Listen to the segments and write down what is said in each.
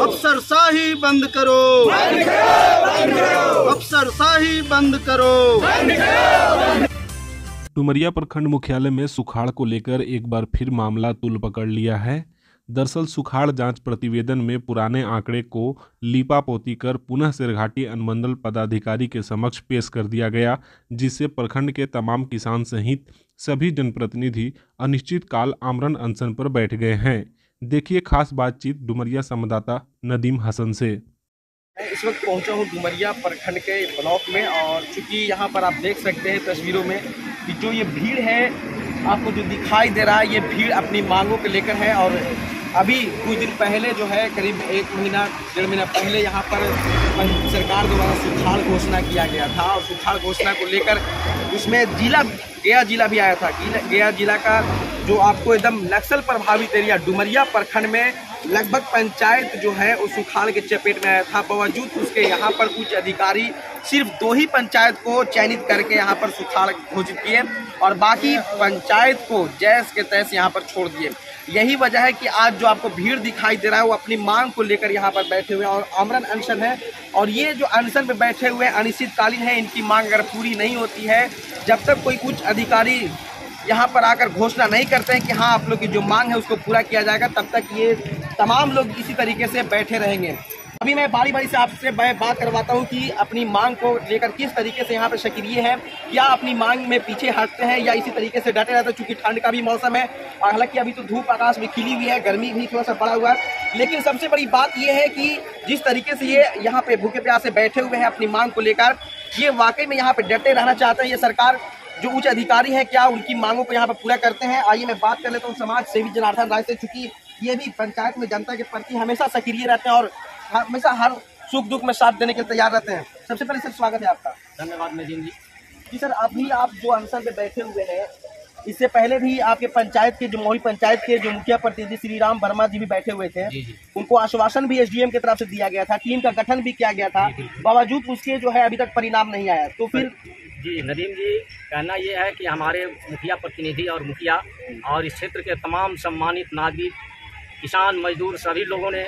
अफसरशाही बंद करो, अफसरशाही बंद करो। डुमरिया प्रखंड मुख्यालय में सुखाड़ को लेकर एक बार फिर मामला तूल पकड़ लिया है। दरअसल सुखाड़ जांच प्रतिवेदन में पुराने आंकड़े को लीपापोती कर पुनः सिरघाटी अनुमंडल पदाधिकारी के समक्ष पेश कर दिया गया, जिससे प्रखंड के तमाम किसान सहित सभी जनप्रतिनिधि अनिश्चितकाल आमरण अनशन पर बैठ गए हैं। देखिए खास बातचीत डुमरिया संवाददाता नदीम हसन से। मैं इस वक्त पहुंचा हूं डुमरिया प्रखंड के ब्लॉक में, और चूंकि यहां पर आप देख सकते हैं तस्वीरों में कि जो ये भीड़ है आपको जो दिखाई दे रहा है, ये भीड़ अपनी मांगों को लेकर है। और अभी कुछ दिन पहले जो है करीब 1 महीना 1.5 महीना पहले यहाँ पर सरकार द्वारा सुखाड़ घोषणा किया गया था, और सुखाड़ घोषणा को लेकर उसमें गया जिला भी आया था। गया जिला का जो आपको एकदम नक्सल प्रभावित एरिया डुमरिया प्रखंड में लगभग पंचायत जो है उस सुखाड़ के चपेट में आया था। बावजूद उसके यहाँ पर कुछ अधिकारी सिर्फ 2 ही पंचायत को चयनित करके यहाँ पर सुखाड़ घोषित किए और बाकी पंचायत को जैस के तैस यहाँ पर छोड़ दिए। यही वजह है कि आज जो आपको भीड़ दिखाई दे रहा है वो अपनी मांग को लेकर यहाँ पर बैठे हुए हैं और आमरण अनशन है। और ये जो अनशन पे बैठे हुए हैं अनिश्चितकालीन है। इनकी मांग अगर पूरी नहीं होती है, जब तक कोई उच्च अधिकारी यहाँ पर आकर घोषणा नहीं करते हैं कि हाँ आप लोग की जो मांग है उसको पूरा किया जाएगा, तब तक ये तमाम लोग इसी तरीके से बैठे रहेंगे। अभी मैं बारी बारी से आपसे बात करवाता हूँ कि अपनी मांग को लेकर किस तरीके से यहाँ पर सक्रिय है, या अपनी मांग में पीछे हटते हैं या इसी तरीके से डटे रहते हैं। चूंकि ठंड का भी मौसम है और हालांकि अभी तो धूप आकाश में खिली हुई है, गर्मी भी थोड़ा सा पड़ा हुआ है, लेकिन सबसे बड़ी बात यह है कि जिस तरीके से ये यहाँ पे भूखे प्यासे बैठे हुए हैं अपनी मांग को लेकर, ये वाकई में यहाँ पे डटे रहना चाहते हैं। ये सरकार जो उच्च अधिकारी है क्या उनकी मांगों को यहाँ पर पूरा करते हैं। आइए मैं बात कर लेता हूँ समाज सेवी जनार्दन राय से, चूंकि ये भी पंचायत में जनता के प्रति हमेशा सक्रिय रहते हैं और हमेशा हर सुख दुख में साथ देने के लिए तैयार रहते हैं। सबसे पहले सर स्वागत है आपका। धन्यवाद नजीम जी। जी सर, अभी आप जो अनशन पे बैठे हुए हैं, इससे पहले भी आपके पंचायत के जो मोही पंचायत के जो मुखिया प्रतिनिधि श्री राम वर्मा जी भी बैठे हुए थे। जी। उनको आश्वासन भी एसडीएम की तरफ से दिया गया था, टीम का गठन भी किया गया था, बावजूद उसके जो है अभी तक परिणाम नहीं आया। तो फिर जी नदीम जी, कहना ये है कि हमारे मुखिया प्रतिनिधि और मुखिया और इस क्षेत्र के तमाम सम्मानित नागरिक, किसान, मजदूर सभी लोगों ने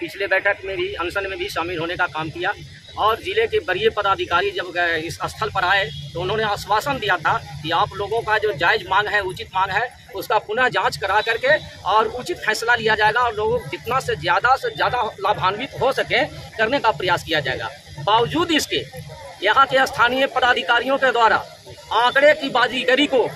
पिछले बैठक में भी अनशन में भी शामिल होने का काम किया। और जिले के वरीय पदाधिकारी जब इस स्थल पर आए तो उन्होंने आश्वासन दिया था कि आप लोगों का जो जायज मांग है, उचित मांग है, उसका पुनः जांच करा करके और उचित फैसला लिया जाएगा और लोगों जितना से ज़्यादा लाभान्वित हो सके करने का प्रयास किया जाएगा। बावजूद इसके यहाँ के स्थानीय पदाधिकारियों के द्वारा आंकड़े की बाजीगरी को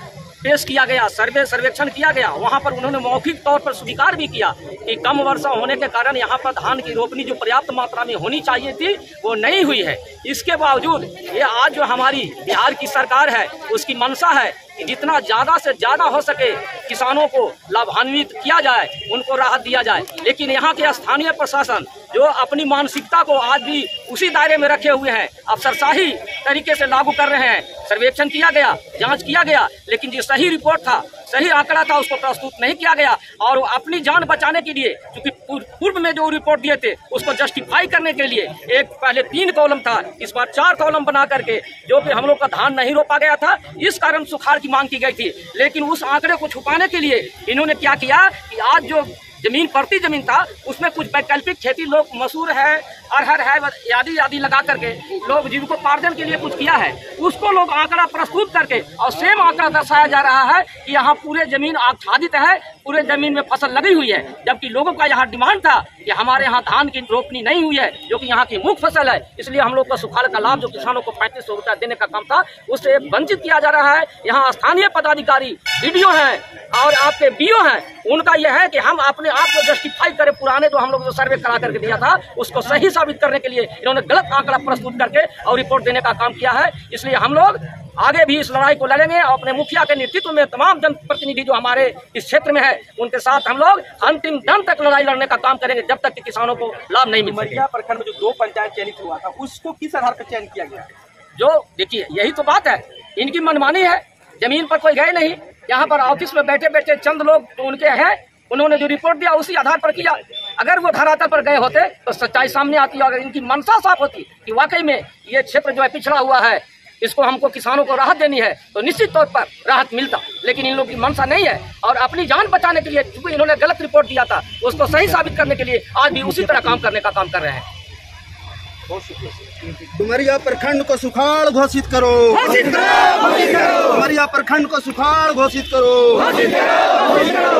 पेश किया गया, सर्वेक्षण किया गया। वहां पर उन्होंने मौखिक तौर पर स्वीकार भी किया कि कम वर्षा होने के कारण यहाँ पर धान की रोपनी जो पर्याप्त मात्रा में होनी चाहिए थी वो नहीं हुई है। इसके बावजूद ये आज जो हमारी बिहार की सरकार है उसकी मंशा है कि जितना ज़्यादा से ज़्यादा हो सके किसानों को लाभान्वित किया जाए, उनको राहत दिया जाए। लेकिन यहाँ के स्थानीय प्रशासन जो अपनी मानसिकता को आज भी उसी दायरे में रखे हुए हैं, अफसरशाही तरीके से लागू कर रहे हैं। सर्वेक्षण किया गया, जांच किया गया, लेकिन जो सही रिपोर्ट था, सही आंकड़ा था, उसको प्रस्तुत नहीं किया गया। और अपनी जान बचाने के लिए, क्योंकि पूर्व में जो रिपोर्ट दिए थे उसको जस्टिफाई करने के लिए एक पहले 3 कॉलम था, इस बार 4 कॉलम बना करके जो कि हम लोग का धान नहीं रोपा गया था, इस कारण सुखाड़ की मांग की गई थी। लेकिन उस आंकड़े को छुपाने के लिए इन्होंने क्या किया कि आज जो जमीन पड़ती जमीन था उसमें कुछ वैकल्पिक खेती, लोग मसूर है, अरहर है, आदि लगा करके लोग जिनको पार्जन के लिए कुछ किया है, उसको लोग आंकड़ा प्रस्तुत करके और सेम आंकड़ा दर्शाया जा रहा है कि यहाँ पूरे जमीन आच्छादित है, पूरे जमीन में फसल लगी हुई है। जबकि लोगों का यहाँ डिमांड था कि हमारे यहाँ धान की रोपनी नहीं हुई है, जो कि यहाँ की मुख्य फसल है, इसलिए हम लोग को सुखाड़ का लाभ जो किसानों को 3500 रुपया देने का काम था उससे वंचित किया जा रहा है। यहाँ स्थानीय पदाधिकारी बीडीओ हैं और आपके बीओ हैं, उनका यह है कि हम अपने आप को जस्टिफाई करें। पुराने जो हम लोग जो सर्वे करा करके दिया था उसको सही साबित करने के लिए इन्होंने गलत आंकड़ा प्रस्तुत करके और रिपोर्ट देने का काम किया है। इसलिए हम लोग आगे भी इस लड़ाई को लड़ेंगे और अपने मुखिया के नेतृत्व में तमाम जनप्रतिनिधि जो हमारे इस क्षेत्र में है उनके साथ हम लोग अंतिम दम तक लड़ाई लड़ने का काम करेंगे, जब तक कि किसानों को लाभ नहीं मिल सके। प्रखंड में जो 2 पंचायत चयनित हुआ था उसको किस आधार पर चयन किया गया? जो देखिए यही तो बात है, इनकी मनमानी है। जमीन पर कोई गए नहीं, यहाँ पर ऑफिस में बैठे बैठे चंद लोग जो उनके हैं उन्होंने जो रिपोर्ट दिया उसी आधार पर किया। अगर वो धरातल पर गए होते तो सच्चाई सामने आती। अगर इनकी मंशा साफ होती कि वाकई में ये क्षेत्र जो है पिछड़ा हुआ है, इसको हमको किसानों को राहत देनी है तो निश्चित तौर पर राहत मिलता, लेकिन इन लोगों की मंशा नहीं है। और अपनी जान बचाने के लिए क्योंकि इन्होंने गलत रिपोर्ट दिया था, उसको सही साबित करने के लिए आज भी उसी तरह काम करने का काम कर रहे हैं। डुमरिया प्रखंड को सुखाड़ घोषित करो, डुमरिया प्रखंड को सुखाड़ घोषित करो,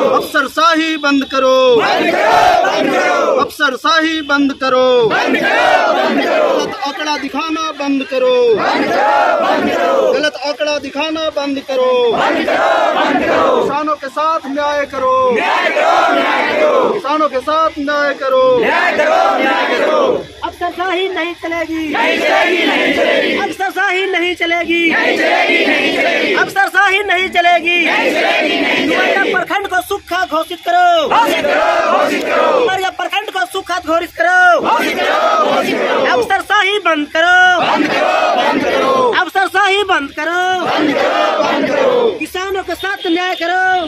अफसरशाही बंद करो, अफसरशाही बंद करो, गलत आंकड़ा दिखाना बंद करो, गलत आंकड़ा दिखाना बंद करो, किसानों के साथ न्याय करो, किसानों के साथ न्याय करो, अफसरशाही नहीं चलेगी, अफसरशाही नहीं चलेगी, अफसरशाही नहीं चलेगी। डुमरिया प्रखंड को सूखा घोषित करो, डुमरिया प्रखंड को सूखा घोषित करो, अफसरशाही बंद करो, अफसरशाही बंद करो, किसानों के साथ न्याय करो,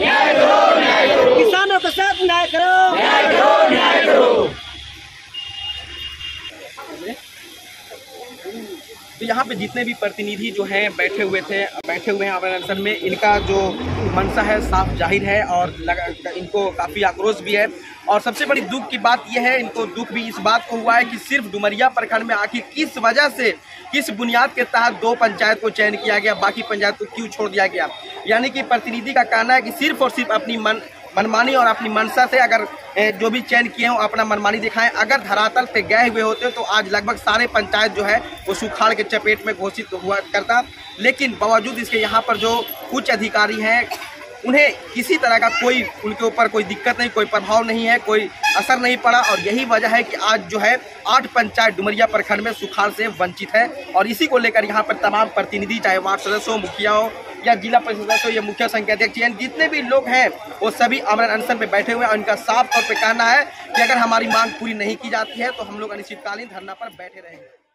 किसानों के साथ न्याय करो। तो यहाँ पे जितने भी प्रतिनिधि जो हैं बैठे हुए हैं आमरण अनशन में, इनका जो मंशा है साफ जाहिर है और इनको काफ़ी आक्रोश भी है। और सबसे बड़ी दुख की बात यह है, इनको दुख भी इस बात को हुआ है कि सिर्फ डुमरिया प्रखंड में आखिर किस वजह से, किस बुनियाद के तहत 2 पंचायत को चयन किया गया, बाकी पंचायत को क्यों छोड़ दिया गया। यानी कि प्रतिनिधि का कहना है कि सिर्फ और सिर्फ अपनी मनमानी और अपनी मंशा से अगर जो भी चयन किए हों अपना मनमानी दिखाएं। अगर धरातल पे गए हुए होते तो आज लगभग सारे पंचायत जो है वो सुखाड़ के चपेट में घोषित हुआ करता। लेकिन बावजूद इसके यहाँ पर जो उच्च अधिकारी हैं उन्हें किसी तरह का कोई उनके ऊपर कोई दिक्कत नहीं, कोई प्रभाव नहीं है, कोई असर नहीं पड़ा। और यही वजह है कि आज जो है 8 पंचायत डुमरिया प्रखंड में सुखाड़ से वंचित है। और इसी को लेकर यहाँ पर तमाम प्रतिनिधि, चाहे वार्ड सदस्य हो, मुखिया हो या जिला परिषद सदस्य हो या मुखिया संघ के अध्यक्ष, जितने भी लोग हैं वो सभी आमरण अनशन पे बैठे हुए हैं। उनका साफ तौर पे कहना है कि अगर हमारी मांग पूरी नहीं की जाती है तो हम लोग अनिश्चितकालीन धरना पर बैठे रहेंगे।